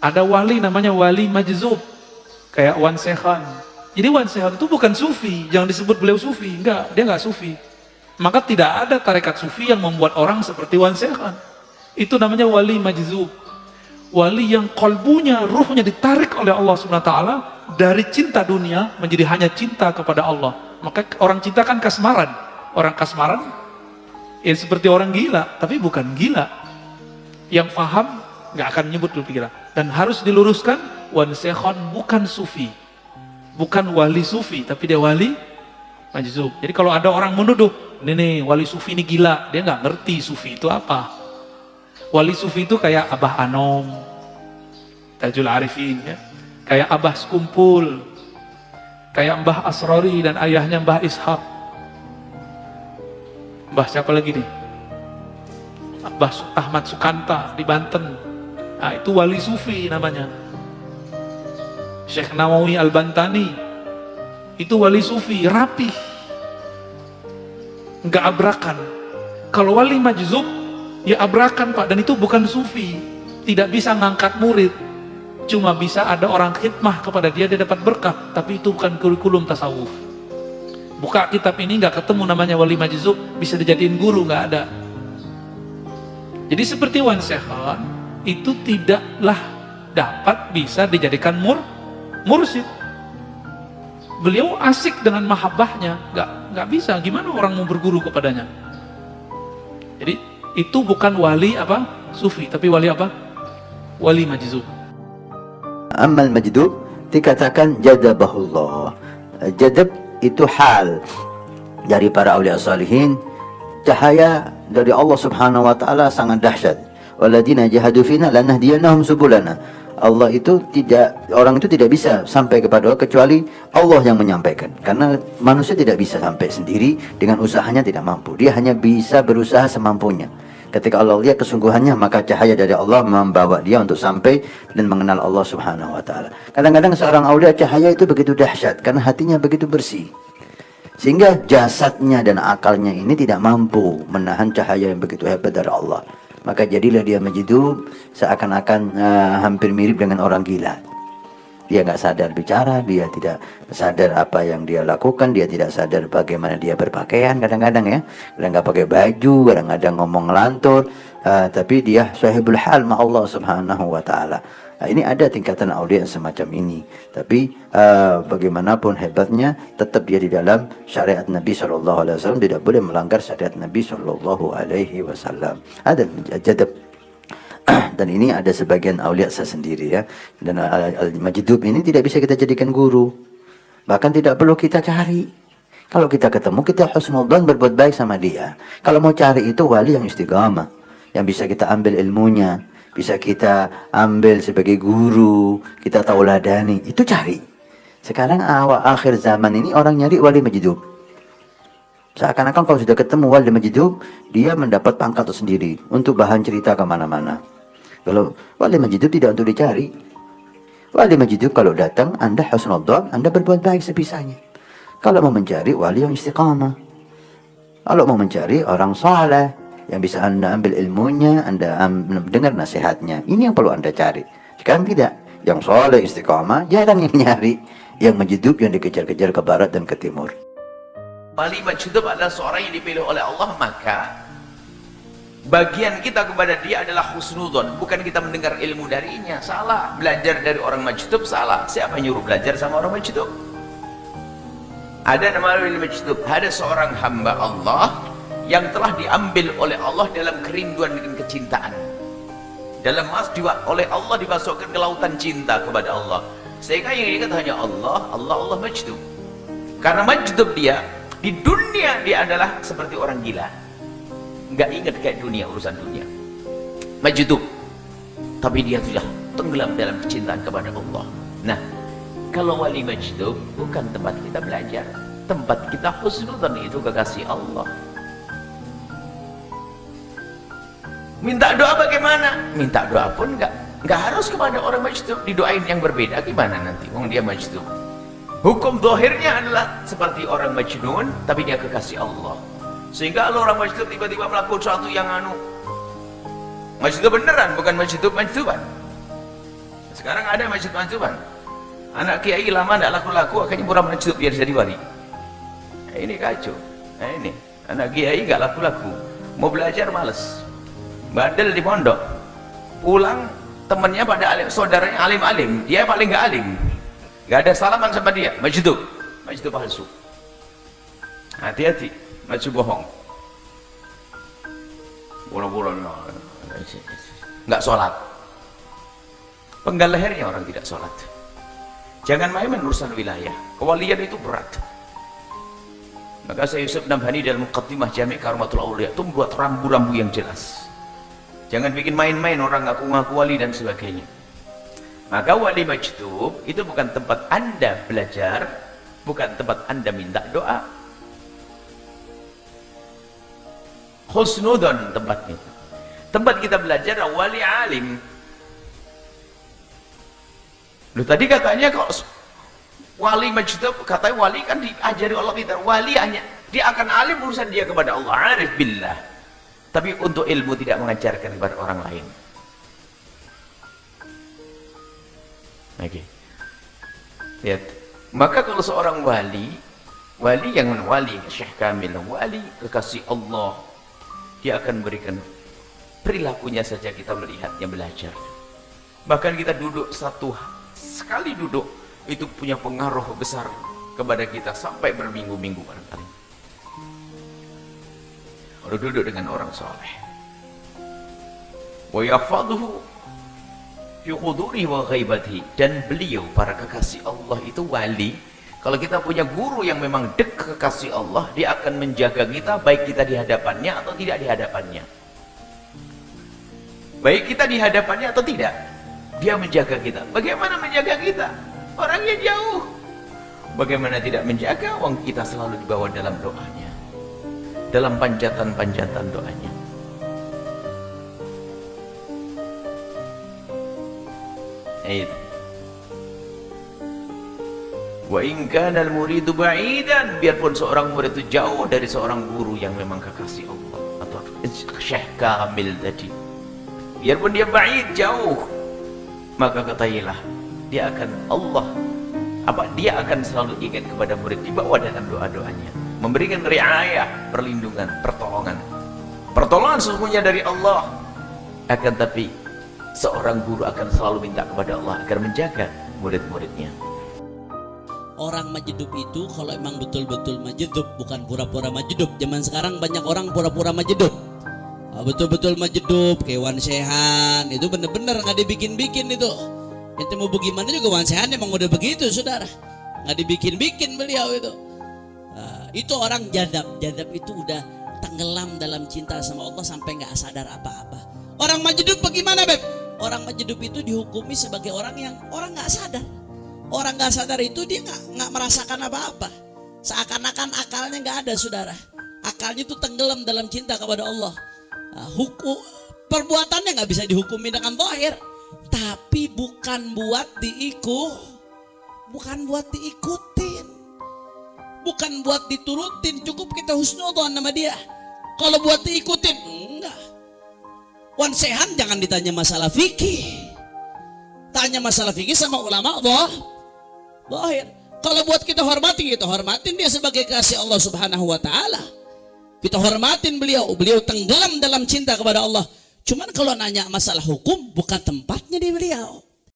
Ada wali namanya wali majzub, kayak Wan Sekhan. Jadi Wan Sekhan itu bukan sufi, jangan disebut beliau sufi, enggak, dia enggak sufi. Maka tidak ada tarekat sufi yang membuat orang seperti Wan Sekhan. Itu namanya wali majzub. Wali yang kolbunya, ruhnya ditarik oleh Allah SWT dari cinta dunia menjadi hanya cinta kepada Allah. Maka orang cinta kan kasmaran. Orang kasmaran ya seperti orang gila, tapi bukan gila. Yang paham nggak akan nyebut lu pikiran. Dan harus diluruskan, Wan Sekhan bukan sufi, bukan wali sufi, tapi dia wali majzub. Jadi kalau ada orang menuduh, nih wali sufi ini gila, dia nggak ngerti sufi itu apa. Wali sufi itu kayak Abah Anom, Tajul Arifin, ya. Kayak Abah Sekumpul, kayak Mbah Asrori dan ayahnya Mbah Ishak. Mbah siapa lagi nih? Mbah Ahmad Sukanta di Banten. Nah, itu wali sufi namanya. Syekh Nawawi Al-Bantani, itu wali sufi, rapih, nggak abrakan. Kalau wali majzub, ya abrakan Pak, dan itu bukan sufi, tidak bisa ngangkat murid, cuma bisa ada orang khidmah kepada dia, dia dapat berkah, tapi itu bukan kurikulum tasawuf. Buka kitab ini nggak ketemu namanya wali majzub, bisa dijadiin guru, nggak ada. Jadi seperti Wan Sekhan, itu tidaklah dapat bisa dijadikan mursyid. Beliau asik dengan mahabbahnya, nggak bisa. Gimana orang mau berguru kepadanya? Jadi itu bukan wali apa sufi, tapi wali apa? Wali majzub. Amal majdub dikatakan jadabahullah. Jadab itu hal dari para awliya salihin. Cahaya dari Allah Subhanahu wa taala sangat dahsyat. Waladina jahadu fina lanahdiyannahum subulana. Allah itu orang itu tidak bisa sampai kepada Allah kecuali Allah yang menyampaikan. Karena manusia tidak bisa sampai sendiri, dengan usahanya tidak mampu. Dia hanya bisa berusaha semampunya. Ketika Allah lihat kesungguhannya, maka cahaya dari Allah membawa dia untuk sampai dan mengenal Allah Subhanahu wa taala. Kadang-kadang seorang aulia cahaya itu begitu dahsyat karena hatinya begitu bersih, sehingga jasadnya dan akalnya ini tidak mampu menahan cahaya yang begitu hebat dari Allah. Maka jadilah dia majzub, seakan-akan hampir mirip dengan orang gila. Dia nggak sadar bicara, dia tidak sadar apa yang dia lakukan, dia tidak sadar bagaimana dia berpakaian kadang-kadang ya. Kadang nggak pakai baju, kadang-kadang ngomong ngelantur, tapi dia sahibul hal ma Allah Subhanahu wa taala. Ini ada tingkatan aulia semacam ini, tapi bagaimanapun hebatnya, tetap dia di dalam syariat Nabi SAW, tidak boleh melanggar syariat Nabi SAW. Ada jadab. Dan ini ada sebagian aulia saya sendiri ya. Dan al-majdub ini tidak bisa kita jadikan guru, bahkan tidak perlu kita cari. Kalau kita ketemu, kita husnudzan, berbuat baik sama dia. Kalau mau cari itu wali yang istiqamah, yang bisa kita ambil ilmunya, bisa kita ambil sebagai guru, kita tauladani, itu cari. Sekarang awal akhir zaman ini orang nyari wali majdub. Seakan-akan kalau sudah ketemu wali majdub, dia mendapat pangkat sendiri untuk bahan cerita kemana-mana. Kalau wali majdub tidak untuk dicari. Wali majdub kalau datang, Anda husnudzan, Anda berbuat baik sebisanya. Kalau mau mencari wali yang istiqamah, kalau mau mencari orang saleh yang bisa Anda ambil ilmunya, Anda dengar nasihatnya, ini yang perlu Anda cari. Sekarang tidak, yang saleh istiqamah jarang yang nyari, yang majdub yang dikejar-kejar ke barat dan ke timur. Wali majzub adalah seorang yang dipilih oleh Allah, maka bagian kita kepada dia adalah husnudzon, bukan kita mendengar ilmu darinya. Salah, belajar dari orang majzub salah. Siapa yang nyuruh belajar sama orang majzub? Ada nama wali majzub, ada seorang hamba Allah yang telah diambil oleh Allah dalam kerinduan dan kecintaan, oleh Allah dimasukkan ke lautan cinta kepada Allah, sehingga yang diingat hanya Allah, Allah majdub. Karena majdub dia di dunia, dia adalah seperti orang gila, nggak ingat kayak dunia, urusan dunia, majdub, tapi dia sudah tenggelam dalam kecintaan kepada Allah. Nah, kalau wali majdub bukan tempat kita belajar, tempat kita husnudzon, itu kekasih Allah. Minta doa bagaimana? Minta doa pun nggak harus kepada orang majdub, didoain yang berbeda. Gimana nanti wong dia majdub? Hukum zahirnya adalah seperti orang majnun, tapi dia kekasih Allah. Sehingga kalau orang majdub tiba-tiba melakukan sesuatu yang Majdub beneran, bukan majduban. Sekarang ada majduban. Anak kiai lama tidak laku-laku, akhirnya pura majdub biar jadi wali. Nah, ini kacau. Nah, ini anak kiai nggak laku-laku, mau belajar males, bandel di pondok, pulang temennya pada alim, saudaranya alim-alim, dia paling nggak alim, nggak ada salaman sama dia, majdub palsu. Hati-hati, majdub bohong. Bola-bola nggak sholat, penggal lehernya orang tidak sholat. Jangan main urusan wilayah, kewalian itu berat. Maka saya Yusuf Nabhani dalam Muqaddimah Jami' Karumatul Aulia itu membuat rambu-rambu yang jelas. Jangan bikin main-main orang ngaku-ngaku wali dan sebagainya. Maka wali majdub itu bukan tempat Anda belajar, bukan tempat Anda minta doa. Husnudon tempatnya. Tempat kita belajar wali alim. Loh, tadi katanya kok wali majdub, katanya wali kan diajari Allah kita. Wali hanya dia akan alim urusan dia kepada Allah, arif billah. Tapi untuk ilmu tidak mengajarkan kepada orang lain. Oke. Lihat. Maka kalau seorang wali yang wali Syekh Kamil, wali kekasih Allah, dia akan berikan perilakunya saja kita melihatnya, belajar. Bahkan kita duduk sekali duduk itu punya pengaruh besar kepada kita sampai berminggu-minggu barangkali. Kalau duduk dengan orang soleh, wa yahfazuhu fi hudurihi wa ghaibatihi, dan beliau para kekasih Allah itu wali. Kalau kita punya guru yang memang dekat kekasih Allah, dia akan menjaga kita baik kita di hadapannya atau tidak di hadapannya. Baik kita di hadapannya atau tidak, dia menjaga kita. Bagaimana menjaga kita? Orangnya jauh. Bagaimana tidak menjaga? Wong kita selalu dibawa dalam doanya, dalam panjatan-panjatan doanya. Itu. Wa in kana al-muridu ba'idan, biarpun seorang murid itu jauh dari seorang guru yang memang kekasih Allah atau Syekh Kamil tadi, biarpun dia ba'id, jauh, maka ketahuilah dia akan selalu ingat kepada murid, dibawa dalam doa-doanya, memberikan riayah, perlindungan, pertolongan sesungguhnya dari Allah. Akan tapi seorang guru akan selalu minta kepada Allah agar menjaga murid-muridnya. Orang majdub itu kalau emang betul-betul majdub, bukan pura-pura majdub. Zaman sekarang banyak orang pura-pura majdub. Betul-betul majdub kayak Wan Sehan, itu bener-bener nggak dibikin-bikin itu. Ente mau bagaimana juga Wan Sehan emang udah begitu, saudara. Nggak dibikin-bikin beliau itu. Itu orang jadab itu udah tenggelam dalam cinta sama Allah sampai nggak sadar apa-apa. Orang majdub bagaimana, Beb? Orang majdub itu dihukumi sebagai orang yang orang nggak sadar. Orang nggak sadar itu dia nggak merasakan apa-apa. Seakan-akan akalnya nggak ada, saudara. Akalnya itu tenggelam dalam cinta kepada Allah. Perbuatannya nggak bisa dihukumi dengan zahir, tapi bukan buat diikutin, bukan buat diturutin. Cukup kita husnudzon sama dia. Kalau buat diikutin, enggak. Wan Sehan jangan ditanya masalah fikih, tanya masalah fikih sama ulama zahir. Kalau buat kita hormatin dia sebagai kasih Allah Subhanahu wa taala. Kita hormatin beliau tenggelam dalam cinta kepada Allah. Cuman kalau nanya masalah hukum, bukan tempatnya di beliau.